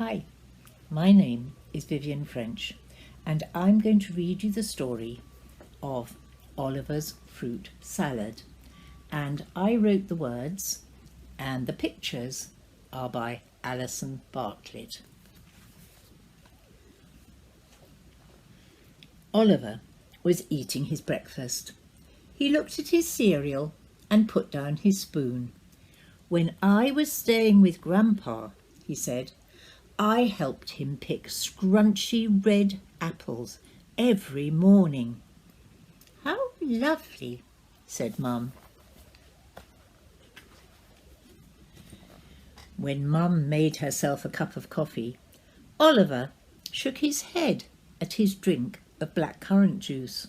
Hi, my name is Vivian French and I'm going to read you the story of Oliver's fruit salad, and I wrote the words and the pictures are by Alison Bartlett. Oliver was eating his breakfast. He looked at his cereal and put down his spoon. "When I was staying with Grandpa," he said, "I helped him pick scrunchy red apples every morning." "How lovely," said Mum. When Mum made herself a cup of coffee, Oliver shook his head at his drink of blackcurrant juice.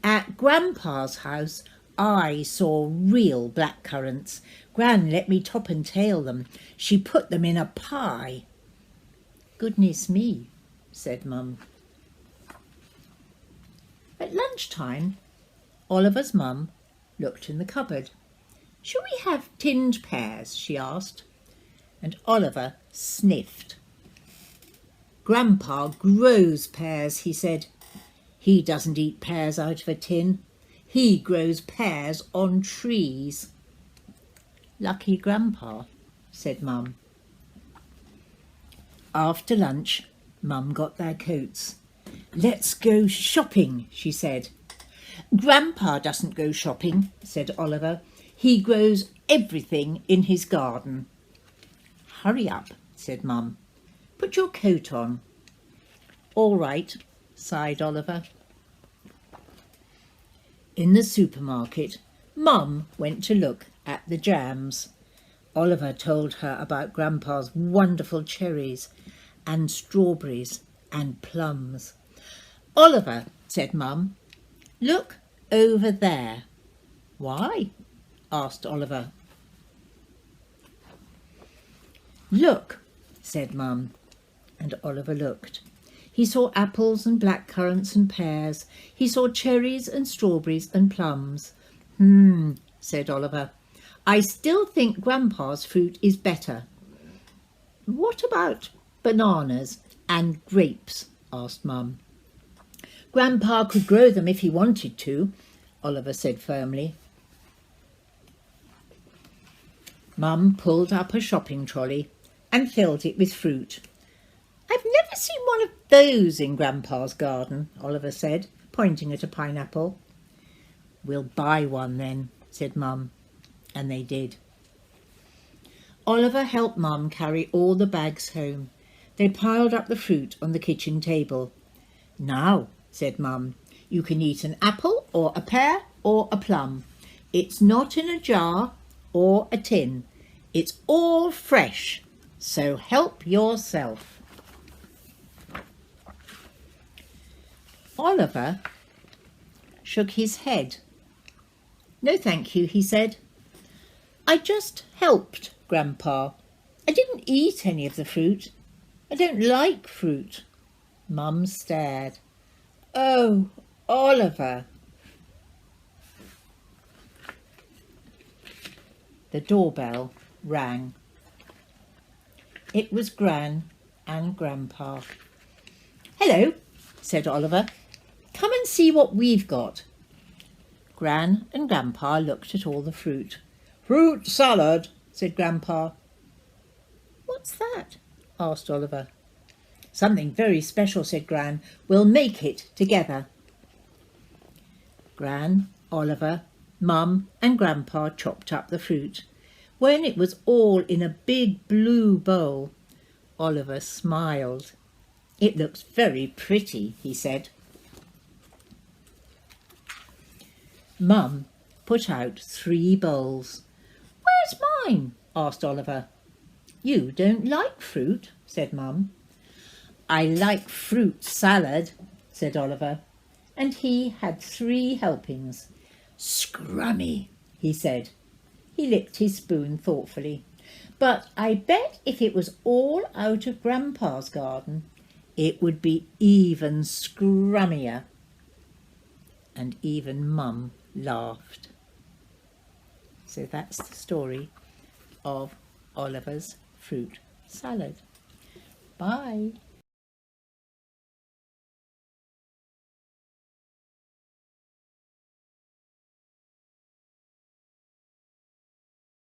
"At Grandpa's house I saw real blackcurrants. Gran let me top and tail them. She put them in a pie." "Goodness me," said Mum. At lunchtime, Oliver's mum looked in the cupboard. "Shall we have tinned pears?" she asked, and Oliver sniffed. "Grandpa grows pears," he said. "He doesn't eat pears out of a tin. He grows pears on trees." "Lucky Grandpa," said Mum. After lunch, Mum got their coats. "Let's go shopping," she said. "Grandpa doesn't go shopping," said Oliver. "He grows everything in his garden." "Hurry up," said Mum. "Put your coat on." "All right," sighed Oliver. In the supermarket, Mum went to look at the jams. Oliver told her about Grandpa's wonderful cherries and strawberries and plums. "Oliver," said Mum, "look over there." "Why?" asked Oliver. "Look," said Mum, and Oliver looked. He saw apples and blackcurrants and pears. He saw cherries and strawberries and plums. Said Oliver. "I still think Grandpa's fruit is better." "What about bananas and grapes?" asked Mum. "Grandpa could grow them if he wanted to," Oliver said firmly. Mum pulled up a shopping trolley and filled it with fruit. "I've never seen one of those in Grandpa's garden," Oliver said, pointing at a pineapple. "We'll buy one then," said Mum, and they did. Oliver helped Mum carry all the bags home. They piled up the fruit on the kitchen table. "Now," said Mum, "you can eat an apple or a pear or a plum. It's not in a jar or a tin. It's all fresh, so help yourself." Oliver shook his head. "No, thank you," he said. "I just helped Grandpa. I didn't eat any of the fruit. I don't like fruit." Mum stared. "Oh, Oliver." The doorbell rang. It was Gran and Grandpa. "Hello," said Oliver. "Come and see what we've got." Gran and Grandpa looked at all the fruit. "Fruit salad," said Grandpa. "What's that?" asked Oliver. "Something very special," said Gran. "We'll make it together." Gran, Oliver, Mum and Grandpa chopped up the fruit. When it was all in a big blue bowl, Oliver smiled. "It looks very pretty," he said. Mum put out 3 bowls. "Where's mine?" asked Oliver. "You don't like fruit," said Mum. "I like fruit salad," said Oliver, and he had 3 helpings. "Scrummy," he said. He licked his spoon thoughtfully. "But I bet if it was all out of Grandpa's garden, it would be even scrummier." And even Mum laughed. So that's the story of Oliver's fruit salad. Bye.